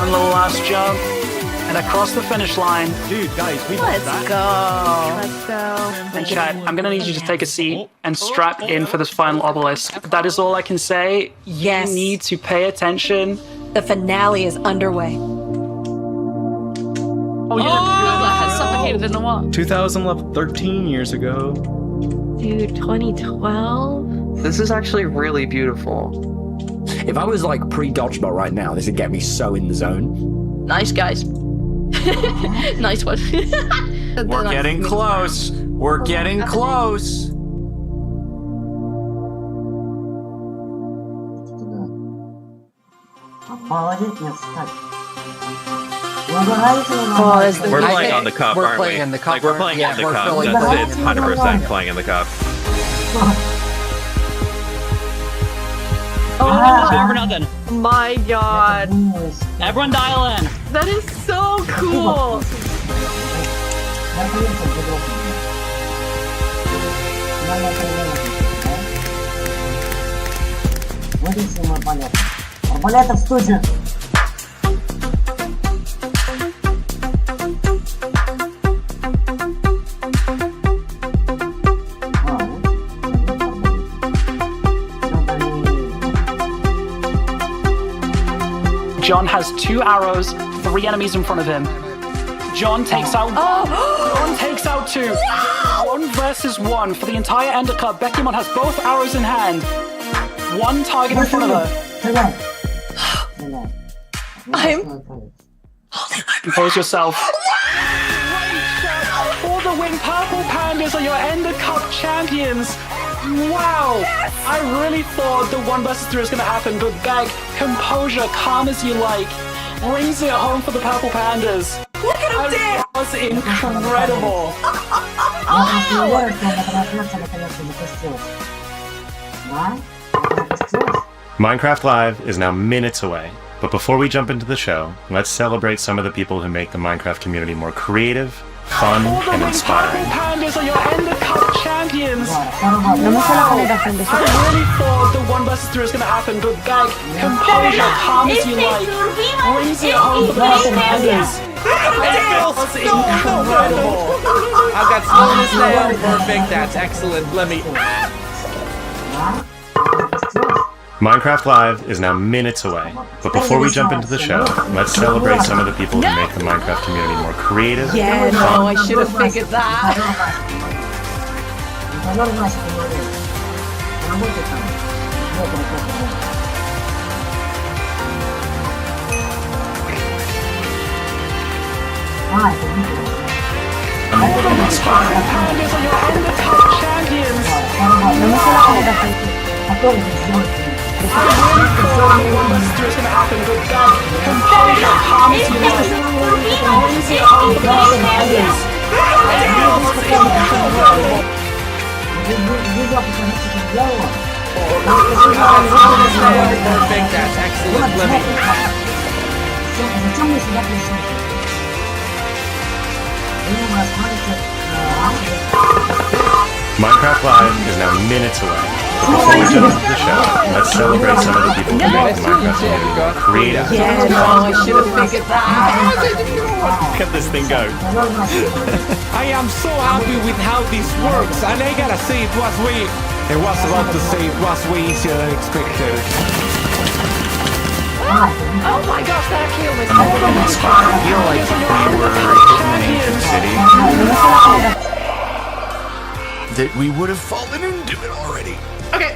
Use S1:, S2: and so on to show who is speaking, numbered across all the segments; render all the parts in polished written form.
S1: one little last jump, and across the finish line.
S2: Dude, guys, we
S3: Let's go. Let's go.
S1: And chat, I'm gonna need you to take a seat and strap in for this final obelisk. That is all I can say.
S3: Yes.
S1: You need to pay attention.
S3: The finale is underway.
S1: Oh, yeah.
S4: That has suffocated in the wall.
S2: 2011, 13 years ago.
S3: Dude, 2012?
S5: This is actually really beautiful.
S6: If I was like pre-dodgeball right now, this would get me so in the zone.
S4: Nice, guys. Nice one.
S7: We're getting close. We're getting close.
S3: Oh,
S8: We're playing on the cup,
S6: we're
S8: aren't we?
S6: playing in the cup.
S8: Like, we're playing
S6: Yeah,
S8: in the
S6: we're
S8: cup.
S6: filling
S8: That's
S6: the
S8: it. It's 100% playing in the cup.
S1: For nothing.
S4: My god.
S1: Everyone dial in.
S4: That is so cool.
S9: Арбалетов в студию!
S1: John has 2 arrows, 3 enemies in front of him. John takes out. John takes out 2. 1 versus 1 for the entire Ender Cup. Beckymon has both arrows in hand. 1 target in front of her.
S3: I'm...
S1: Compose yourself. All the winged purple pandas are your Ender Cup champions. Wow! I really thought the 1 versus 3 was gonna happen, but Gag, composure, calm as you like, brings it home for the purple pandas.
S3: Look at him dance!
S1: That was incredible.
S10: Minecraft Live is now minutes away, but before we jump into the show, let's celebrate some of the people who make the Minecraft community more creative, fun, and inspiring.
S1: Pandas are your Ender Cup champions. Wow. I really thought the 1 versus 3 was gonna happen, but Gag, composure, calm as you like, brings it home for the purple pandas. That was incredible.
S7: I've got slowness now. Perfect. That's excellent. Let me.
S10: Minecraft Live is now minutes away, but before we jump into the show, let's celebrate some of the people who make the Minecraft community more creative.
S3: Yeah, no, I should have figured that.
S1: Inspiring. Pandas are your Ender Cup champions. I really thought the 1 versus 3 was gonna happen, but Gag, composure, calm as you like, brings it home for the purple pandas. That was incredible.
S7: Perfect. That's excellent. Let me.
S10: Minecraft Live is now minutes away. Before we jump into the show, let's celebrate some of the people who make the Minecraft community more creative.
S3: Yeah, no, I should have figured that.
S10: Look at this thing go.
S11: I am so happy with how this works, and I gotta say it was way easier than expected.
S3: Oh my gosh, that kill was
S7: I feel like we were in an ancient city. That we would have fallen into it already.
S4: Okay.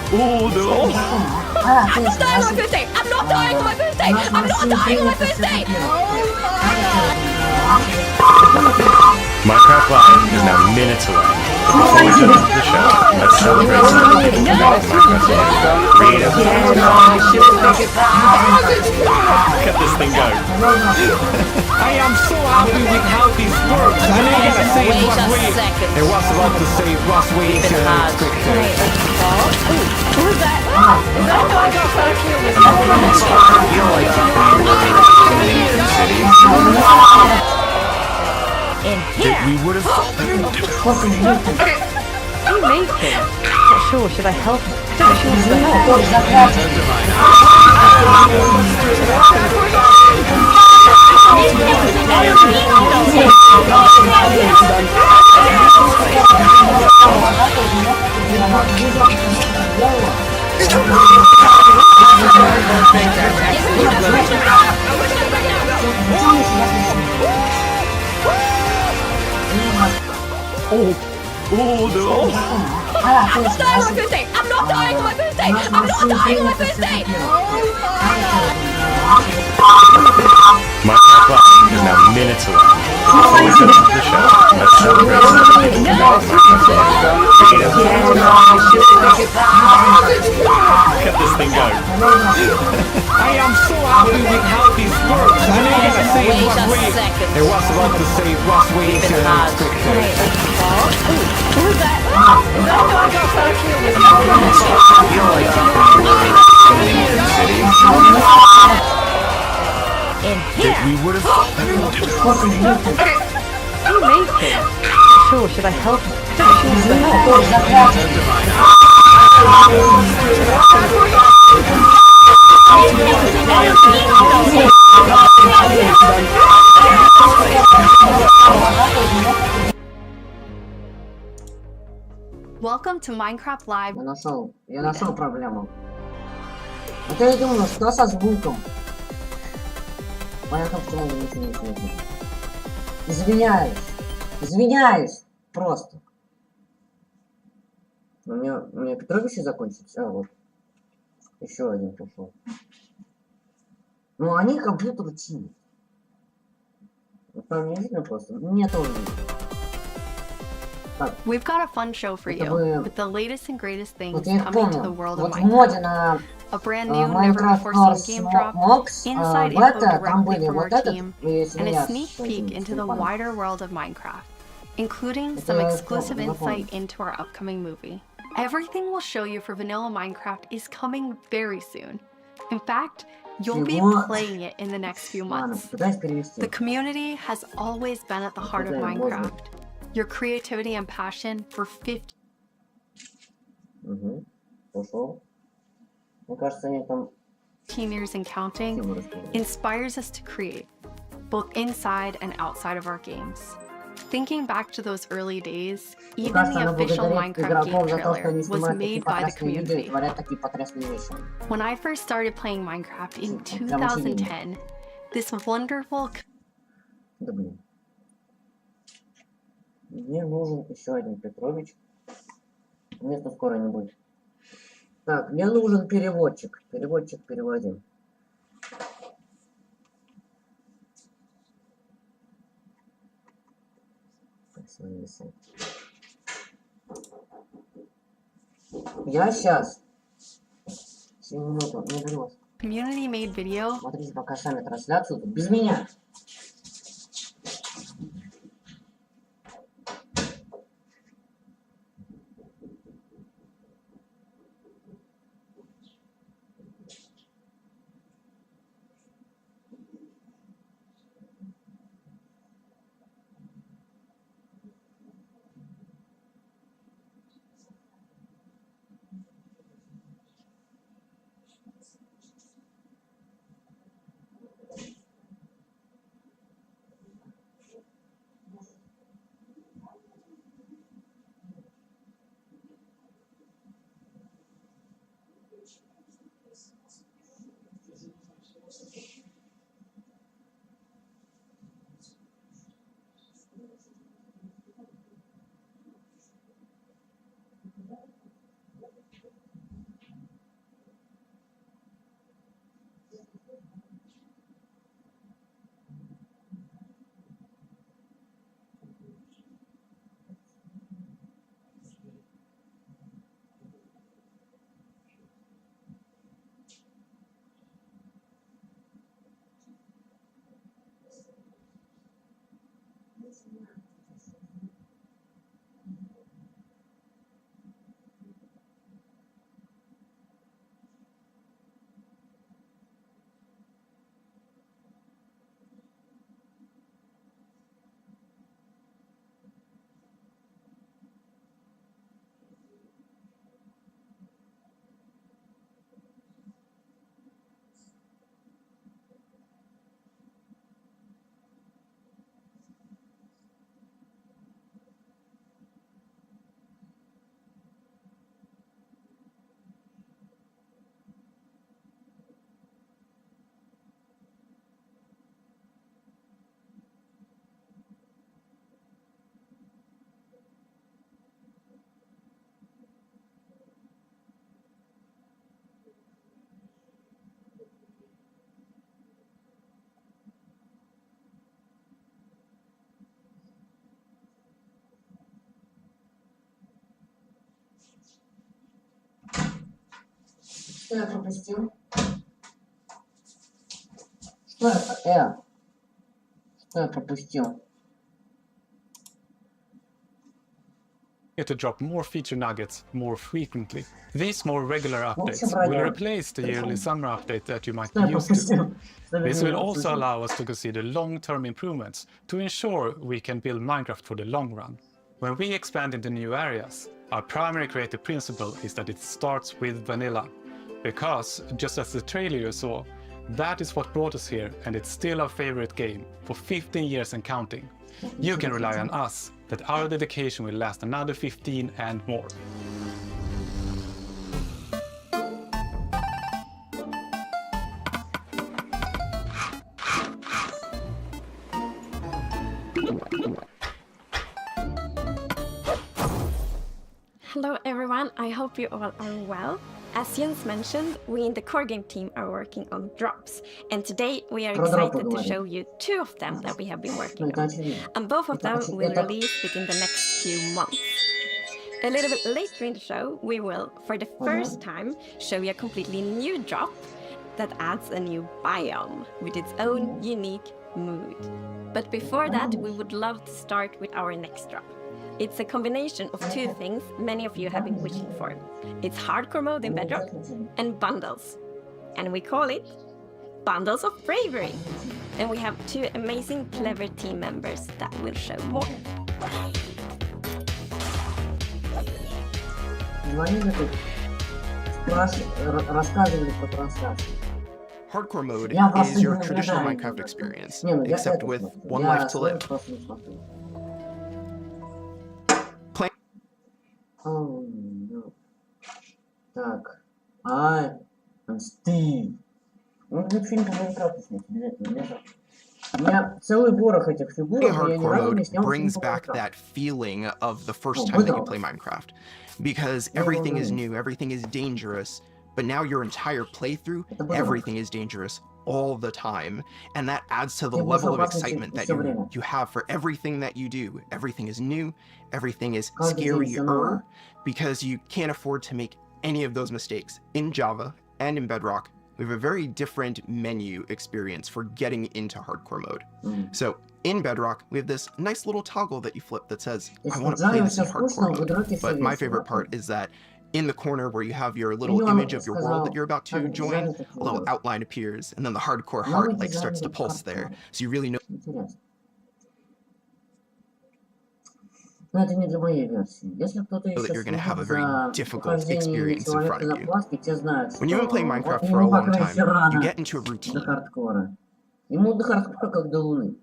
S7: Oh no!
S4: I'm not dying on my birthday! I'm not dying on my birthday! I'm not dying on my birthday!
S10: Minecraft Live is now minutes away. Before we jump into the show, let's celebrate some of the people who make Minecraft creative.
S3: I should have figured that.
S2: Get this thing go.
S11: I am so happy with how this works. And I gotta say,
S3: Wait a second.
S11: it was about to say it was way
S3: Keep it
S11: too
S3: hard.
S11: expected.
S3: Who was that? Oh my gosh, that kill was
S7: I feel like
S3: in here.
S6: We would have
S3: You made him. Not sure. Should I help? I don't know if she wants to help.
S4: I'm not dying on my birthday. I'm not dying on my birthday. I'm not dying on my birthday.
S10: Minecraft Live is now minutes away. Before we jump into the show, let's celebrate some of the people who make Minecraft creative.
S2: Get this thing go.
S11: I am so happy with how this works. And I gotta say,
S3: Wait a second.
S11: it was about to say it was way
S3: Keep it
S11: too
S3: hard.
S11: expected.
S3: Who was that? Oh my gosh, that kill was
S7: I feel like
S3: in here.
S6: We would have
S3: You made him. Not sure. Should I help? I don't know if she wants to help.
S4: Welcome to Minecraft Live.
S9: Я нашел проблему. Вот я и думаю, что со звуком? Понятно, почему вы ничего не слышите. Извиняюсь, просто. У меня Петровичи закончится, а вот. Еще один пошел. Ну они компьютер чинят. Там не видно просто. Мне тоже видно.
S4: We've got a fun show for you with the latest and greatest things
S9: Вот я их
S4: coming to the
S9: помню.
S4: world of
S9: Вот в моде
S4: Minecraft.
S9: на
S4: A brand new, never
S9: Minecraft
S4: before seen game drop,
S9: Mox,
S4: inside info
S9: бета, там
S4: directly
S9: были
S4: from
S9: вот
S4: our
S9: этот,
S4: team,
S9: если
S4: and
S9: я
S4: a sneak
S9: с
S4: peek
S9: этим
S4: into the
S9: телефоном.
S4: wider world of Minecraft, including
S9: Это
S4: some
S9: я
S4: exclusive
S9: запомнил.
S4: insight into our upcoming movie. Everything we'll show you for vanilla Minecraft is coming very soon. In fact, you'll be
S9: Чего?
S4: playing it in the next few
S9: Ладно,
S4: months.
S9: пытаюсь перевести.
S4: The community has always been at the heart of
S9: Да, можно.
S4: Minecraft. Your creativity and passion for 50
S9: Угу. Пошел. Мне кажется, они там
S4: 15 years and counting
S9: тему рассказывают.
S4: inspires us to create, both inside and outside of our games. Thinking back to those early days,
S9: Мне
S4: even
S9: кажется,
S4: the
S9: она
S4: official
S9: благодарит
S4: Minecraft
S9: игроков
S4: game
S9: за то, что
S4: trailer
S9: они
S4: was
S9: снимают такие
S4: made by the
S9: потрясные видео и
S4: community.
S9: творят такие потрясные вещи.
S4: When I first started playing Minecraft in
S9: Прям очень
S4: 2010, this wonderful
S9: Да блин. Мне нужен еще один Петрович. Места скоро не будет. Так, мне нужен переводчик. Переводчик переводим. Так, смотри, сайт. Я сейчас. 7 минут, не буду вас.
S4: community-made video
S9: Смотрите пока сами трансляцию. Тут без меня. Что я пропустил? Что я... Что я пропустил?
S1: To drop more feature nuggets more frequently. These more regular updates
S9: бродяга.
S1: will replace the yearly summer update that you might
S9: Что я
S1: be used to.
S9: пропустил?
S1: This will also allow us to consider long-term improvements to ensure we can build Minecraft for the long run. When we expand into new areas, our primary creative principle is that it starts with vanilla. Because, just as the trailer you saw, that is what brought us here, and it's still our favorite game, for 15 years and counting. You can rely on us that our dedication will last another 15 and more.
S12: Hello everyone, I hope you all are well. As Jens mentioned, we in the core game team are working on drops, and today we are excited to show you 2 of them that we have been working on, and both of them will release within the next few months. A little bit later in the show, we will, for the first time, show you a completely new drop that adds a new biome with its own unique mood. But before that, we would love to start with our next drop. It's a combination of 2 things many of you have been wishing for. It's hardcore mode in Bedrock and bundles. And we call it Bundles of Bravery. And we have 2 amazing, clever team members that will show more.
S7: Hardcore mode is your traditional Minecraft experience, except with one life to live.
S9: Oh, no. Так. I'm Steve. Ну, это фильм по Майнкрафту снять, обязательно. У меня целый ворох этих фигурок, и я ни разу не снял фильм
S7: brings
S9: по
S7: back
S9: Майнкрафту.
S7: that feeling of the first time that you play Minecraft. Because everything is new, everything is dangerous, but now your entire playthrough, everything is dangerous all the time. And that adds to the level of excitement that you have for everything that you do. Everything is new, everything is scarier, because you can't afford to make any of those mistakes. In Java and in Bedrock, we have a very different menu experience for getting into hardcore mode. So in Bedrock, we have this nice little toggle that you flip that says, I want to play this in hardcore mode. But my favorite part is that in the corner where you have your little image of your world that you're about to join, a little outline appears, and then the hardcore heart like starts to pulse there. So you really know that you're going to have a very difficult experience in front of you. When you've been playing Minecraft for a long time, you get into a routine.
S9: Ему до хардкора как до луны.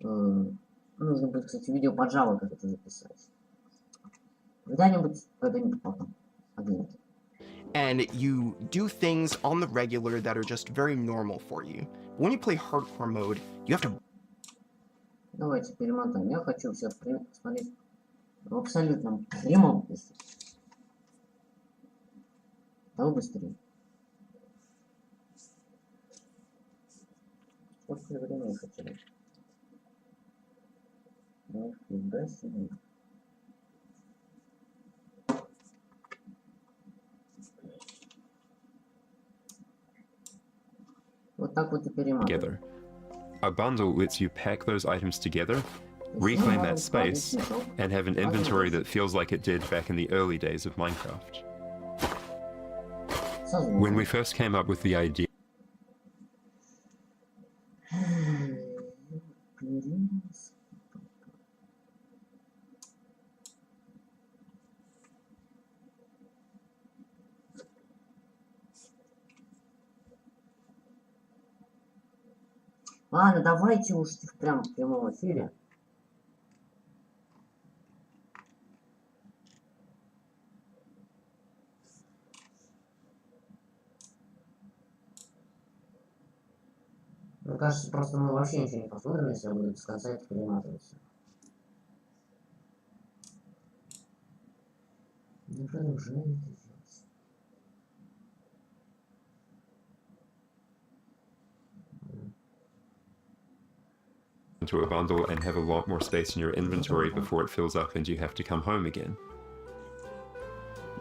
S9: Нужно будет, кстати, видео по Java как это записать. Когда-нибудь потом.
S7: And you do things on the regular that are just very normal for you. When you play hardcore mode, you have to...
S9: Давайте перемотаем. Я хочу все посмотреть в абсолютном прямом месте. Давай быстрее. Сколько времени хотели? Нифига себе. Вот так вот и перемотаем.
S13: A bundle lets you pack those items together, reclaim that space, and have an inventory that feels like it did back in the early days of Minecraft. When we first came up with the idea,
S9: Ладно, давайте уж прям в прямом эфире. Мне кажется, просто мы вообще ничего не посмотрим, если я буду без конца это перематываться. Ну продолжай это делать.
S13: into a bundle and have a lot more space in your inventory before it fills up and you have to come home again.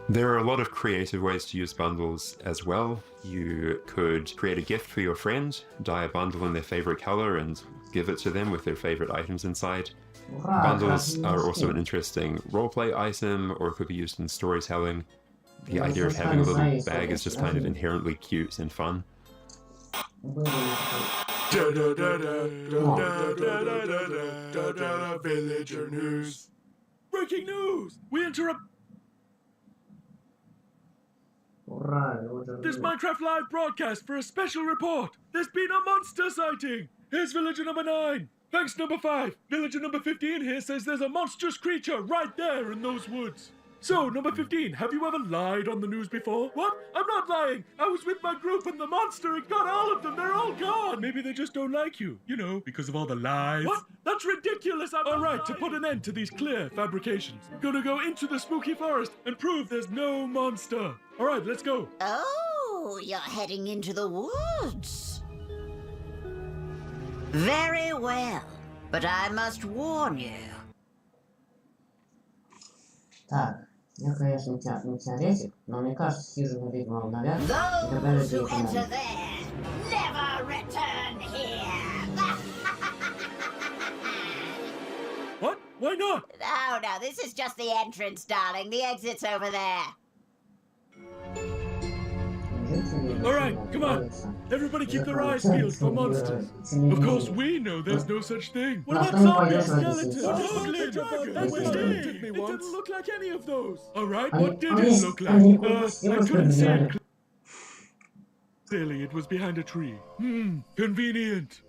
S13: There are a lot of creative ways to use bundles as well. You could create a gift for your friend, dye a bundle in their favorite color and give it to them with their favorite items inside. Bundles are also an interesting roleplay item, or it could be used in storytelling. The idea of having a little bag is just kind of inherently cute and fun.
S14: Villager news. Breaking news! We interrupt this Minecraft Live broadcast for a special report. There's been a monster sighting. Here's villager number 9. Thanks, number 5. Villager number 15 here says there's a monstrous creature right there in those woods. So, number 15, have you ever lied on the news before? What? I'm not lying. I was with my group and the monster, it got all of them. They're all gone. Maybe they just don't like you. You know, because of all the lies. What? That's ridiculous. All right, to put an end to these clear fabrications, I'm gonna go into the spooky forest and prove there's no monster. All right, let's go.
S15: Oh, you're heading into the woods. Very well, but I must warn you.
S9: Так, я, конечно, не теоретик, но мне кажется, хижину ведьму обновят и добавят ее команду.
S14: What? Why not?
S15: Oh, no, this is just the entrance, darling. The exit's over there.
S14: Alright, come on. Everybody keep their eyes peeled for monsters. Of course, we know there's no such thing. What about zombies, skeletons, goblins, dragons? It didn't look like any of those. Alright, what did it look like? I couldn't see it clearly. It was behind a tree. Convenient.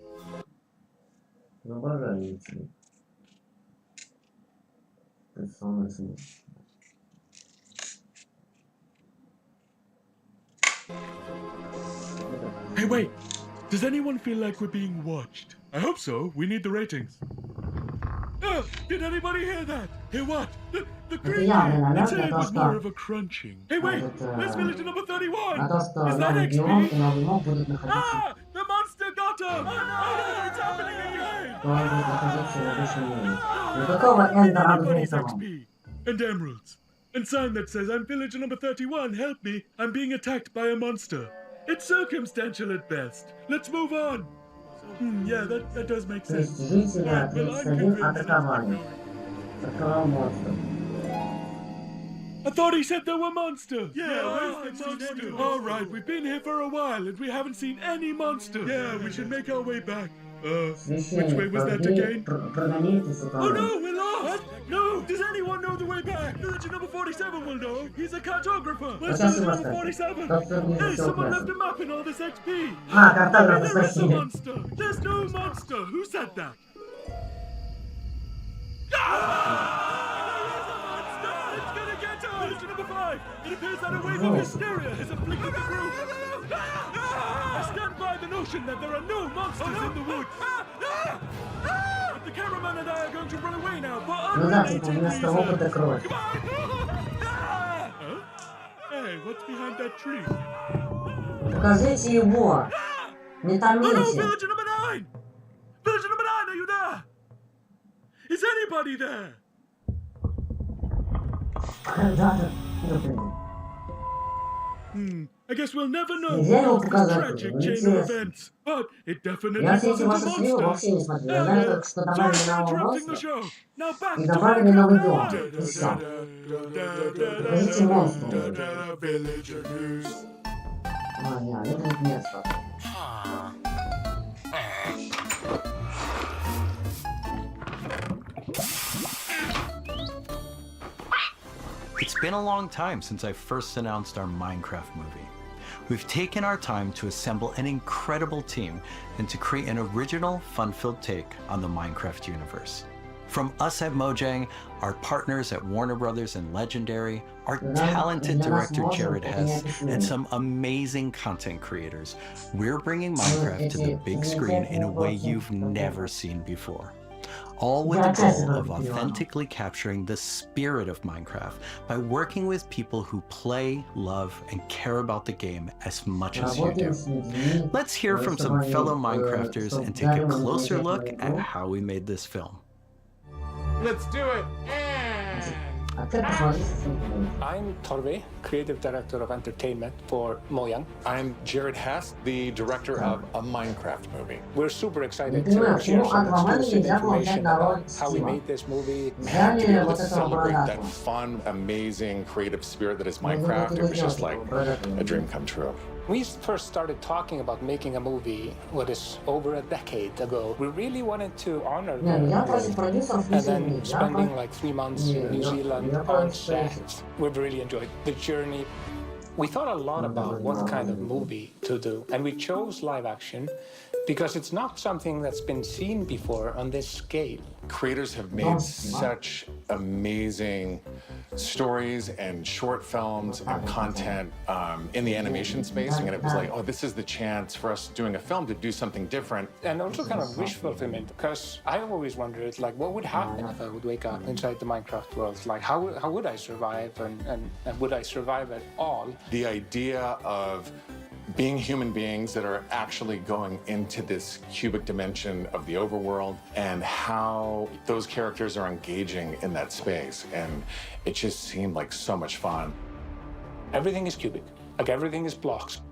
S14: Hey, wait! Does anyone feel like we're being watched? I hope so. We need the ratings. Did anybody hear that? Hear what? The creaking! I'd say it was more of a crunching. Hey, wait! Where's villager number 31? Is that XP? Ah! The monster got him! Oh no! It's happening again! Everybody's XP. And emeralds. And sign that says, I'm villager number 31, help me, I'm being attacked by a monster. It's circumstantial at best. Let's move on. Yeah, that does make sense. Right, well, I'm convinced. I thought he said there were monsters. Yeah, where's the monster? All right, we've been here for a while and we haven't seen any monsters. Yeah, we should make our way back. Which way was that again? Oh no, we're lost! What? No! Does anyone know the way back? Villager number 47 will know. He's a cartographer. Where's villager number 47? Hey, someone left a map in all this XP. There is a monster. There's no monster. Who said that? It's gonna get us! Villager number 5! It appears that a wave of hysteria has afflicted the group. I stand by the notion that there are no monsters in the woods. But the cameraman and I are going to run away now for unrelated reasons. Come on! Hey, what's behind that tree?
S9: Покажите его! Не томите!
S14: Oh no, villager number 9! Villager number 9, are you there? Is anybody there? I guess we'll never know
S9: Нельзя его
S14: who caused this
S9: показать,
S14: tragic
S9: уже
S14: chain of
S9: неинтересно.
S14: events, but it definitely
S9: Я все эти
S14: wasn't a
S9: ваши стримы вообще не
S14: monster.
S9: смотрю. Я знаю только, что добавили
S14: Sorry for
S9: нового
S14: interrupting the
S9: монстра
S14: show. Now back
S9: и
S14: to
S9: добавили
S14: Minecraft
S9: новый
S14: Live.
S9: дом. И все. Покажите монстра.
S14: Villager news.
S9: А, нет, это не место.
S16: It's been a long time since I first announced our Minecraft movie. We've taken our time to assemble an incredible team and to create an original, fun-filled take on the Minecraft universe. From us at Mojang, our partners at Warner Brothers and Legendary, our talented director Jared Hess, and some amazing content creators, we're bringing Minecraft to the big screen in a way you've never seen before. All with the goal of authentically capturing the spirit of Minecraft by working with people who play, love, and care about the game as much as you do. Let's hear from some fellow Minecrafters and take a closer look at how we made this film.
S11: Let's do it.
S17: I'm Torve, Creative Director of Entertainment for Mojang.
S18: I'm Jared Hess, the director of a Minecraft movie.
S17: We're super excited to share some exclusive information about how we made this movie.
S18: Man, to be able to celebrate that fun, amazing, creative spirit that is Minecraft, it was just like a dream come true.
S17: We first started talking about making a movie, what is over a decade ago. We really wanted to honor and then spending like 3 months in New Zealand on set. We've really enjoyed the journey. We thought a lot about what kind of movie to do, and we chose live action because it's not something that's been seen before on this scale.
S18: Creators have made such amazing stories and short films and content in the animation space, and it was like, oh, this is the chance for us doing a film to do something different.
S17: And also kind of wish fulfillment, because I always wondered, like, what would happen if I would wake up inside the Minecraft world? Like, how would I survive, and would I survive at all?
S18: The idea of being human beings that are actually going into this cubic dimension of the overworld and how those characters are engaging in that space. And it just seemed like so much fun.
S17: Everything is cubic, like everything is blocks.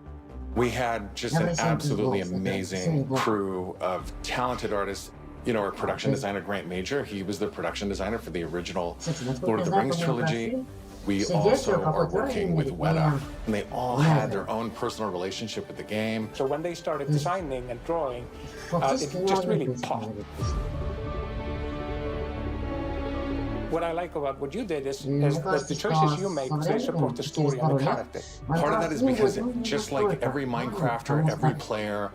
S18: We had just an absolutely amazing crew of talented artists. You know, our production designer, Grant Major, he was the production designer for the original Lord of the Rings trilogy. We also are working with Weta, and they all had their own personal relationship with the game.
S17: So when they started designing and drawing, it just really popped. What I like about what you did is that the choices you make, they support the story and the character.
S18: Part of that is because just like every Minecrafter, every player,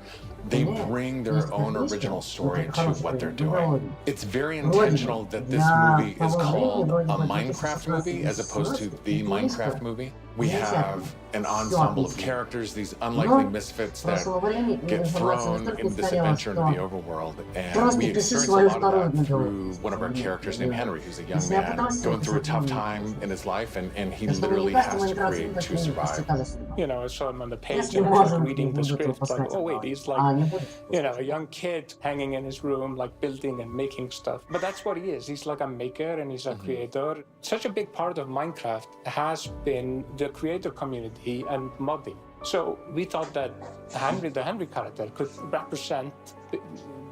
S18: they bring their own original story to what they're doing. It's very intentional that this movie is called a Minecraft movie as opposed to the Minecraft movie. We have an ensemble of characters, these unlikely misfits that get thrown into this adventure into the overworld. And we experience a lot of that through one of our characters named Henry, who's a young man going through a tough time in his life, and he literally has to create to survive.
S17: You know, I saw him on the page and I was reading the script, like, oh wait, he's like, you know, a young kid hanging in his room, like building and making stuff. But that's what he is. He's like a maker and he's a creator. Such a big part of Minecraft has been the creator community and modding. So we thought that Henry, the Henry character, could represent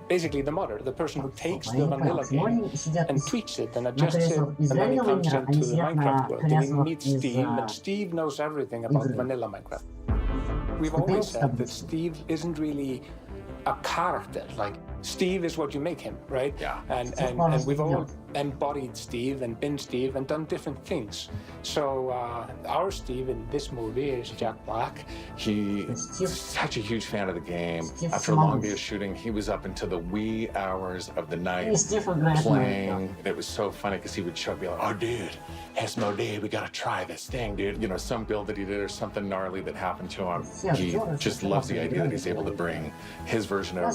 S17: basically the modder, the person who takes the vanilla game and tweaks it and adjusts it, and then he comes into the Minecraft world and he meets Steve, and Steve knows everything about vanilla Minecraft. We've always said that Steve isn't really a character. Like, Steve is what you make him, right?
S18: Yeah.
S17: And we've all embodied Steve and been Steve and done different things. So our Steve in this movie is Jack Black.
S18: He is such a huge fan of the game. After a long day of shooting, he was up into the wee hours of the night playing. It was so funny because he would show up and be like, oh, dude, it's no day. We got to try this thing, dude. You know, some build that he did or something gnarly that happened to him. He just loves the idea that he's able to bring his version of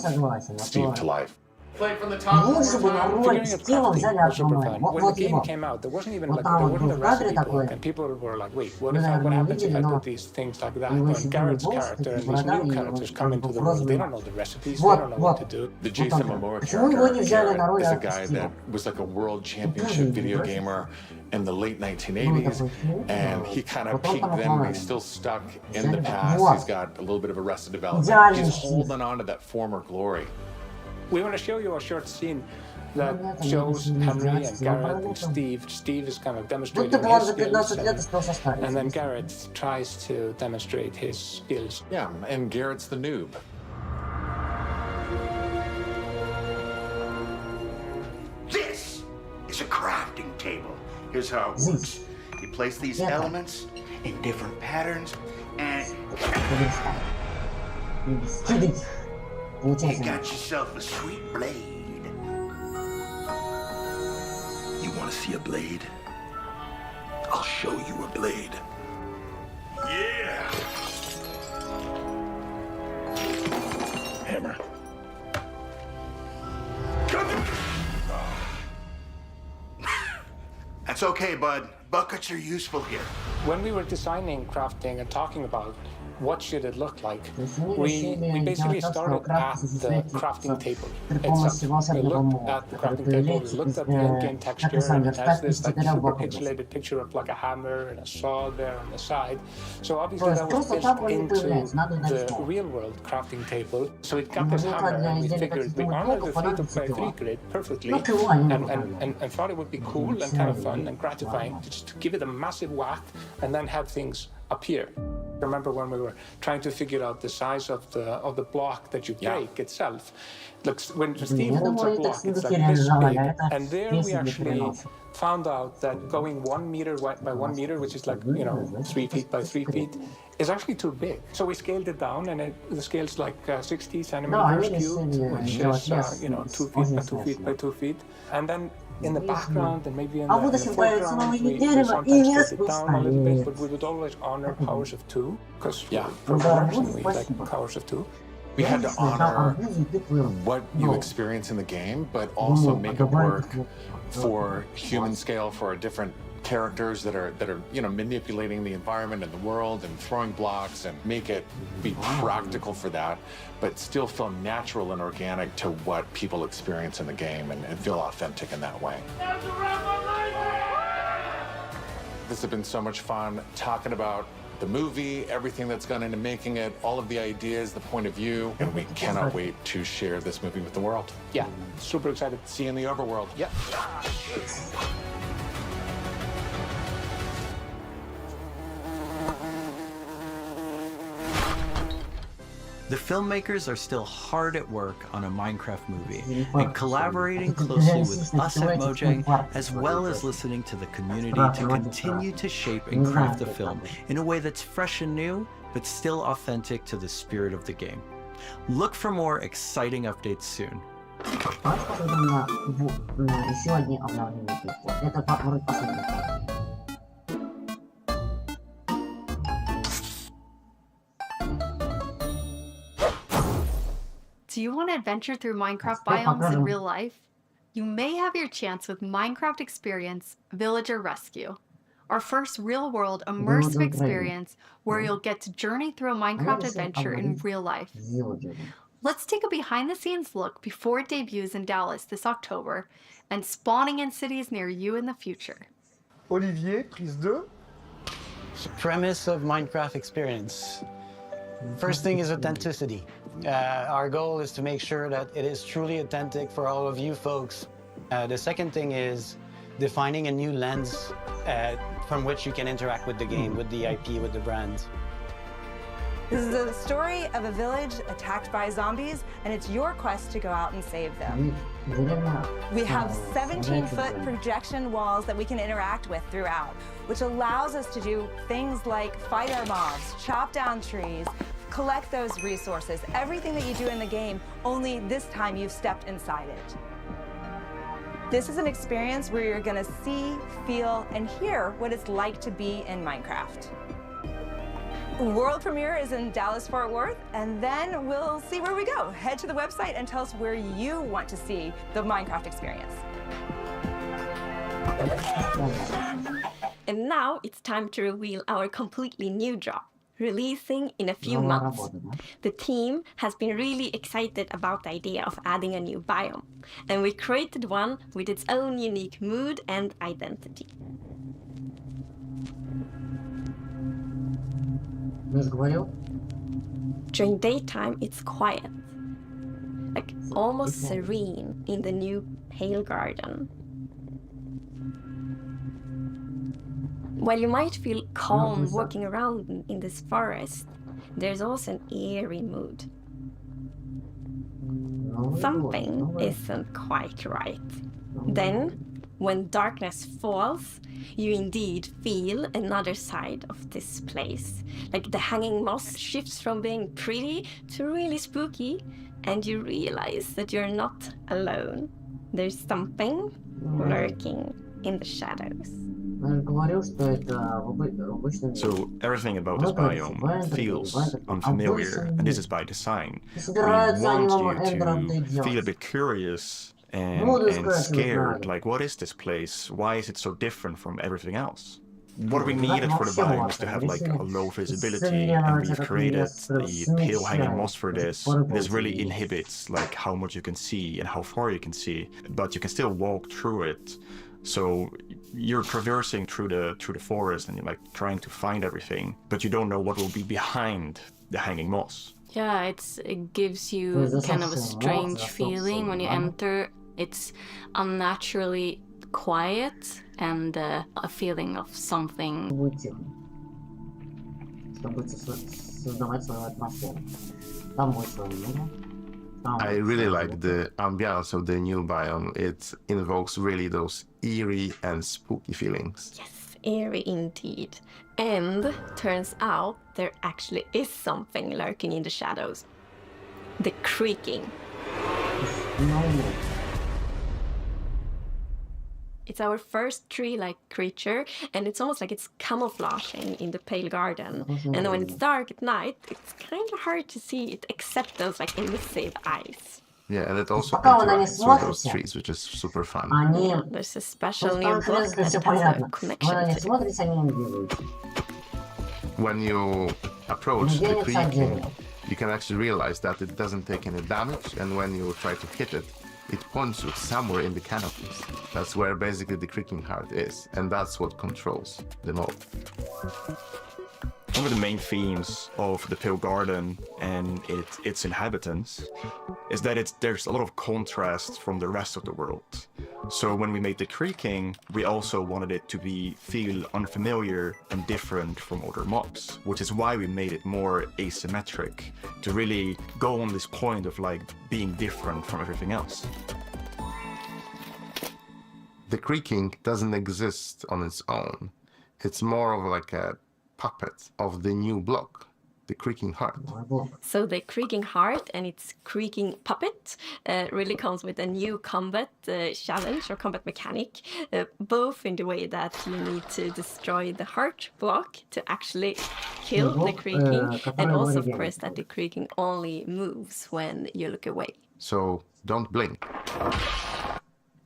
S18: Steve to life. Play from the top.
S9: Лучше бы на роль с телом взяли Аквамена. Вот его.
S17: Came out, there wasn't even
S9: Вот
S17: like
S9: там
S17: there
S9: он был
S17: wasn't a
S9: в кадре
S17: recipe book,
S9: такой.
S17: and people were like, wait, what
S9: Вы,
S17: if what
S9: наверное, не
S17: happens if
S9: видели,
S17: I
S9: но
S17: do these things like that?
S9: у него
S17: When
S9: седые
S17: Garrett's
S9: волосы,
S17: character
S9: такие
S17: and these
S9: борода,
S17: new
S9: и
S17: characters
S9: он
S17: come into the world, they don't know the recipes, they
S9: Вот,
S17: don't know
S9: вот.
S17: what to do.
S18: The Jason Momoa
S9: Почему его не
S18: character
S9: взяли на роль
S18: is a guy
S9: Стива?
S18: that was like a world championship video gamer in the late 1980s, and he kind of peaked then, but he's still stuck in the past. He's got a little bit of arrested development. He's holding on to that former glory.
S17: We want to show you a short scene that shows Henry and Garrett and Steve. Steve is kind of demonstrating his skills, and then Garrett tries to demonstrate his skills.
S18: Yeah, and Garrett's the noob.
S19: This is a crafting table. Here's how it works. You place these elements in different patterns, and you got yourself a sweet blade. You want to see a blade? I'll show you a blade. Yeah! Hammer. That's okay, bud. Buckets are useful here.
S17: When we were designing crafting and talking about what should it look like, we basically started at the crafting table itself. We looked at the crafting table, we looked at the in-game texture, and it has this like super pixelated picture of like a hammer and a saw there on the side. So obviously that was built into the real-world crafting table. So it got this hammer, and we figured we honored the 3x3 grid perfectly, and thought it would be cool and kind of fun and gratifying just to give it a massive whack and then have things appear. I remember when we were trying to figure out the size of the block that you break itself. Looks when Steve holds a block, it's like this big, and there we actually found out that going 1 meter by 1 meter, which is like 3 feet by 3 feet, is actually too big. So we scaled it down, and the scale's like 60 centimeters cubed, which is 2 feet by 2 feet by 2 feet, and then in the background and maybe in the foreground, we sometimes took it down a little bit, but we would always honor powers of 2, because we like powers of 2.
S18: We had to honor what you experience in the game, but also make it work for human scale, for our different characters that are manipulating the environment and the world and throwing blocks, and make it be practical for that, but still feel natural and organic to what people experience in the game, and feel authentic in that way. This has been so much fun talking about the movie, everything that's gone into making it, all of the ideas, the point of view, and we cannot wait to share this movie with the world.
S17: Yeah, super excited.
S18: See you in the overworld.
S17: Yep.
S16: The filmmakers are still hard at work on a Minecraft movie and collaborating closely with us at Mojang, as well as listening to the community to continue to shape and craft the film in a way that's fresh and new, but still authentic to the spirit of the game. Look for more exciting updates soon.
S4: Do you want to adventure through Minecraft biomes in real life? You may have your chance with Minecraft Experience Villager Rescue, our first real-world immersive experience where you'll get to journey through a Minecraft adventure in real life. Let's take a behind-the-scenes look before it debuts in Dallas this October and spawning in cities near you in the future.
S20: Olivier, prise 2.
S21: Premise of Minecraft Experience. First thing is authenticity. Our goal is to make sure that it is truly authentic for all of you folks. The second thing is defining a new lens from which you can interact with the game, with the IP, with the brand.
S22: This is the story of a village attacked by zombies, and it's your quest to go out and save them. We have 17-foot projection walls that we can interact with throughout, which allows us to do things like fight our mobs, chop down trees, collect those resources, everything that you do in the game, only this time you've stepped inside it. This is an experience where you're gonna see, feel, and hear what it's like to be in Minecraft. World premiere is in Dallas-Fort Worth, and then we'll see where we go. Head to the website and tell us where you want to see the Minecraft experience.
S12: And now it's time to reveal our completely new drop, releasing in a few months. The team has been really excited about the idea of adding a new biome, and we created one with its own unique mood and identity. During daytime, it's quiet, like almost serene in the new Pale Garden. While you might feel calm walking around in this forest, there's also an eerie mood. Something isn't quite right. Then, when darkness falls, you indeed feel another side of this place. Like the hanging moss shifts from being pretty to really spooky, and you realize that you're not alone. There's something lurking in the shadows.
S6: So everything about this biome feels unfamiliar, and this is by design. We want you to feel a bit curious and scared, like what is this place? Why is it so different from everything else? What we needed for the biome is to have like a low visibility, and we've created the pale hanging moss for this. This really inhibits like how much you can see and how far you can see, but you can still walk through it. So you're traversing through the forest and you're like trying to find everything, but you don't know what will be behind the hanging moss.
S5: Yeah, it gives you kind of a strange feeling when you enter. It's unnaturally quiet and a feeling of something.
S8: I really like the ambiance of the new biome. It invokes really those eerie and spooky feelings.
S12: Yes, eerie indeed. And turns out there actually is something lurking in the shadows. The creaking. It's our first tree-like creature, and it's almost like it's camouflaging in the Pale Garden. And when it's dark at night, it's kind of hard to see it except those like elusive eyes.
S8: Yeah, and it also interacts with those trees, which is super fun.
S12: There's a special new block that has a connection to it.
S8: When you approach the creaking, you can actually realize that it doesn't take any damage, and when you try to hit it, it points you somewhere in the canopies. That's where basically the creaking heart is, and that's what controls the mob.
S6: One of the main themes of the Pale Garden and its inhabitants is that there's a lot of contrast from the rest of the world. So when we made the creaking, we also wanted it to feel unfamiliar and different from other mobs, which is why we made it more asymmetric, to really go on this point of like being different from everything else.
S8: The creaking doesn't exist on its own. It's more of like a puppet of the new block, the creaking heart.
S12: So the creaking heart and its creaking puppet really comes with a new combat challenge or combat mechanic, both in the way that you need to destroy the heart block to actually kill the creaking, and also of course that the creaking only moves when you look away.
S8: So don't blink.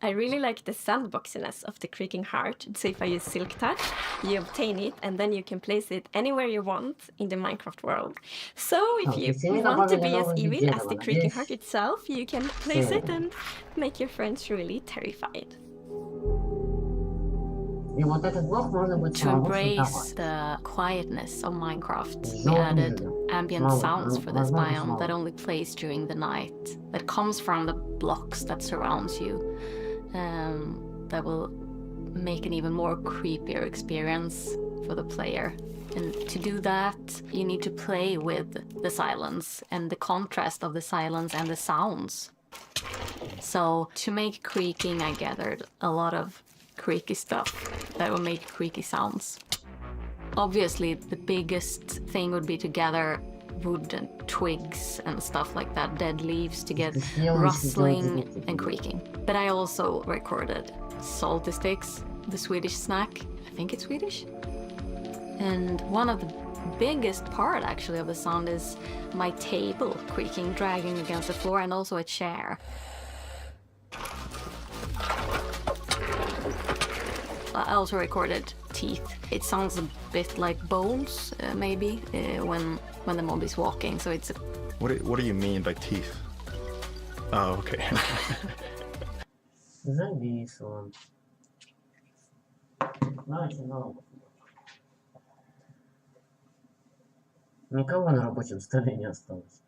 S12: I really like the sandboxiness of the creaking heart. So if I use Silk Touch, you obtain it, and then you can place it anywhere you want in the Minecraft world. So if you want to be as evil as the creaking heart itself, you can place it and make your friends really terrified.
S5: To embrace the quietness of Minecraft, we added ambient sounds for this biome that only plays during the night, that comes from the blocks that surrounds you. That will make an even more creepier experience for the player. And to do that, you need to play with the silence and the contrast of the silence and the sounds. So to make creaking, I gathered a lot of creaky stuff that will make creaky sounds. Obviously, the biggest thing would be to gather wood and twigs and stuff like that, dead leaves, to get rustling and creaking. But I also recorded salty sticks, the Swedish snack. I think it's Swedish. And one of the biggest part actually of the sound is my table creaking, dragging against the floor, and also a chair. I also recorded teeth. It sounds a bit like bones, maybe, when the mob is walking. So it's.
S6: What do you mean by teeth? Oh, okay.
S9: Зависло. Давайте нового. Никого на рабочем столе не осталось.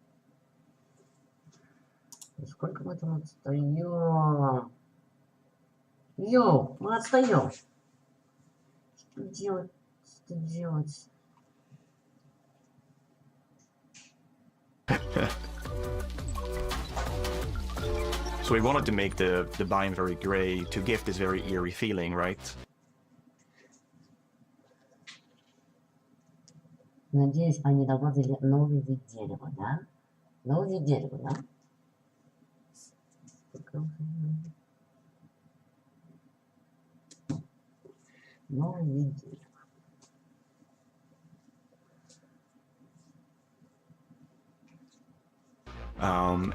S9: Сколько мы там отстаем? Йоу, мы отстаем. Что делать? Что делать?
S6: So we wanted to make the biome very gray to give this very eerie feeling, right?
S9: Надеюсь, они добавили новый вид дерева, да? Новый вид дерева, да? Новый вид дерева.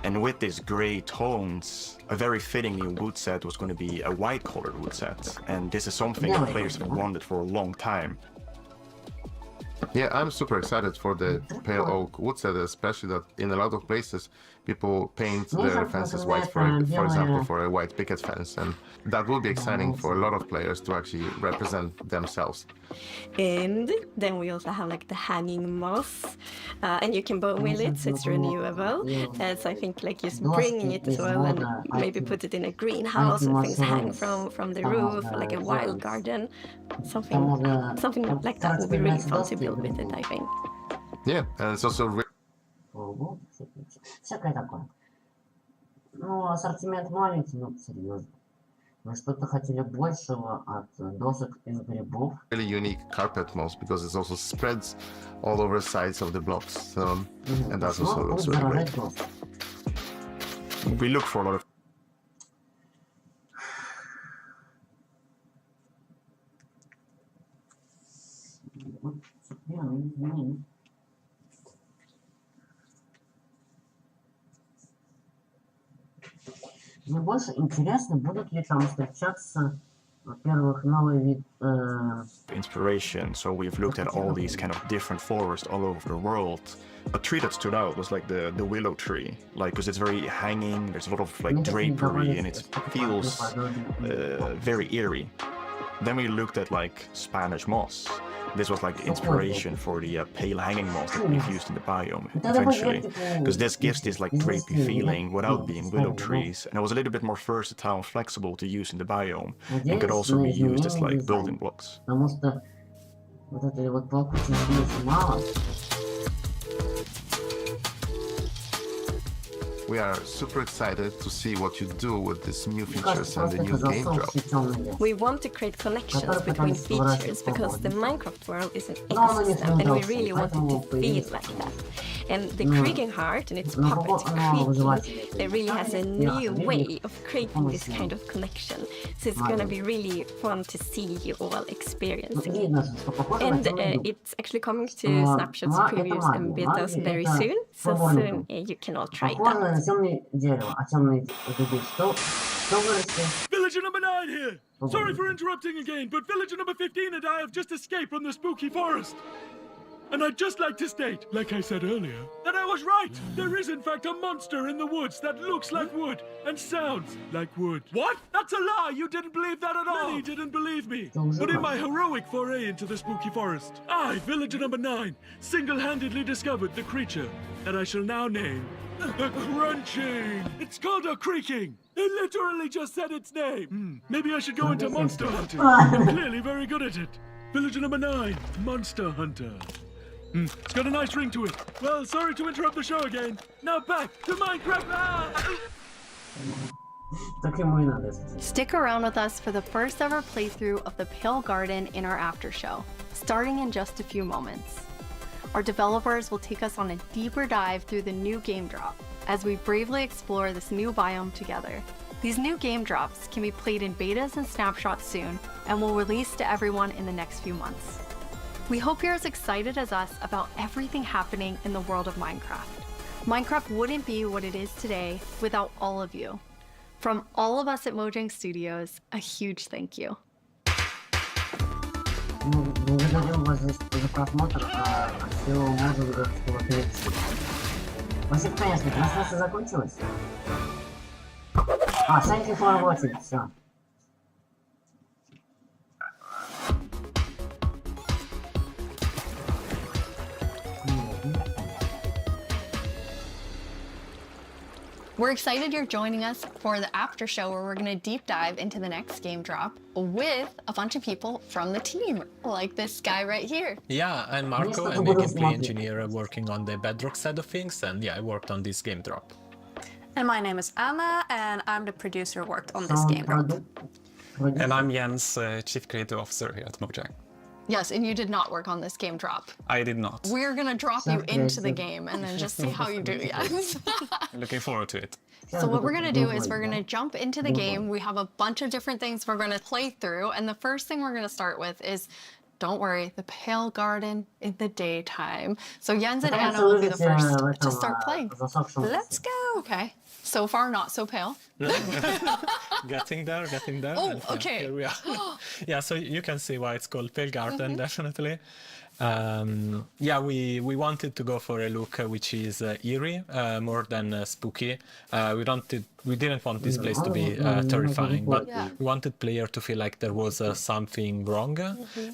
S6: And with these gray tones, a very fitting new wood set was going to be a white colored wood set. And this is something that players have wanted for a long time.
S8: Yeah, I'm super excited for the pale oak wood set, especially that in a lot of places people paint their fences white, for example, for a white picket fence, and that will be exciting for a lot of players to actually represent themselves.
S12: And then we also have like the hanging moss, and you can bone wheel it, so it's renewable. So I think like just bringing it as well, and maybe put it in a greenhouse, and things hang from the roof, like a wild garden, something like that would be really fun to build with it, I think.
S8: Yeah, and it's also
S9: всякое такое. Ну, ассортимент маленький, но серьезно. Мы что-то хотели большего от досок из грибов.
S8: Really unique carpet moss because it also spreads all over the sides of the blocks, so, and that also looks really great.
S6: We look for a lot of.
S9: Мне больше интересно, будут ли там встречаться, во-первых, новый вид...
S6: Inspiration, so we've looked at all these kind of different forests all over the world. A tree that stood out was like the willow tree, like because it's very hanging, there's a lot of like drapery, and it feels very eerie. Then we looked at like Spanish moss. This was like the inspiration for the pale hanging moss that we've used in the biome eventually, because this gives this like drapey feeling without being willow trees, and it was a little bit more versatile and flexible to use in the biome, and could also be used as like building blocks.
S9: Потому что вот этой вот плакучей здесь мало.
S8: We are super excited to see what you do with these new features and the new game drop.
S12: We want to create connections between features because the Minecraft world is an ecosystem and we really want it to feel like that. And the creaking heart and its puppet creaking, it really has a new way of creating this kind of connection. So it's going to be really fun to see you all experiencing it. And it's actually coming to snapshots, previews and betas very soon. So soon you can all try it out.
S14: Villager number 9 here! Sorry for interrupting again, but villager number 15 and I have just escaped from the spooky forest. And I'd just like to state, like I said earlier, that I was right! There is in fact a monster in the woods that looks like wood and sounds like wood. What? That's a lie! You didn't believe that at all! Many didn't believe me. But in my heroic foray into the spooky forest, I, villager number 9, single-handedly discovered the creature that I shall now name the Crunching. It's called a creaking. It literally just said its name. Maybe I should go into monster hunting. I'm clearly very good at it. Villager number 9, Monster Hunter. It's got a nice ring to it. Well, sorry to interrupt the show again. Now back to Minecraft.
S4: Stick around with us for the first ever playthrough of the Pale Garden in our after show, starting in just a few moments. Our developers will take us on a deeper dive through the new game drop as we bravely explore this new biome together. These new game drops can be played in betas and snapshots soon and will release to everyone in the next few months. We hope you're as excited as us about everything happening in the world of Minecraft. Minecraft wouldn't be what it is today without all of you. From all of us at Mojang Studios, a huge thank you.
S9: Благодарю вас за просмотр всего мозговского коллектива. Спасибо, конечно, трансляция закончилась. Thank you for watching, все.
S4: We're excited you're joining us for the after show where we're going to deep dive into the next game drop with a bunch of people from the team, like this guy right here.
S2: Yeah, I'm Marco. I'm a gameplay engineer working on the Bedrock side of things, and yeah, I worked on this game drop.
S10: And my name is Anna, and I'm the producer who worked on this game drop.
S23: And I'm Jens, Chief Creative Officer here at Mojang.
S4: Yes, and you did not work on this game drop.
S23: I did not.
S4: We're going to drop you into the game and then just see how you do, yes.
S23: Looking forward to it.
S4: So what we're going to do is we're going to jump into the game. We have a bunch of different things we're going to play through. And the first thing we're going to start with is, don't worry, the Pale Garden in the daytime. So Jens and Anna will be the first to start playing. Let's go. Okay. So far, not so pale.
S2: Getting there.
S4: Oh, okay.
S2: Here we are. Yeah, so you can see why it's called Pale Garden, definitely. Yeah, we wanted to go for a look which is eerie, more than spooky. We didn't want this place to be terrifying, but we wanted player to feel like there was something wrong,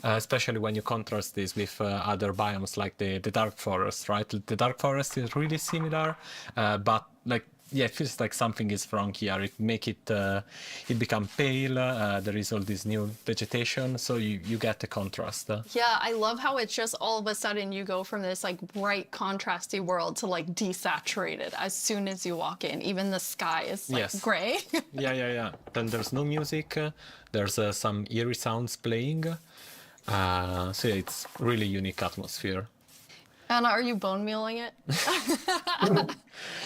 S2: especially when you contrast this with other biomes like the Dark Forest, right? The Dark Forest is really similar, but like, yeah, it feels like something is wrong here. It make it become pale. There is all this new vegetation, so you get the contrast.
S4: Yeah, I love how it's just all of a sudden you go from this like bright, contrasty world to like desaturated as soon as you walk in. Even the sky is like gray.
S2: Yeah. Then there's no music. There's some eerie sounds playing. So yeah, it's really unique atmosphere.
S4: Anna, are you bone mealing it?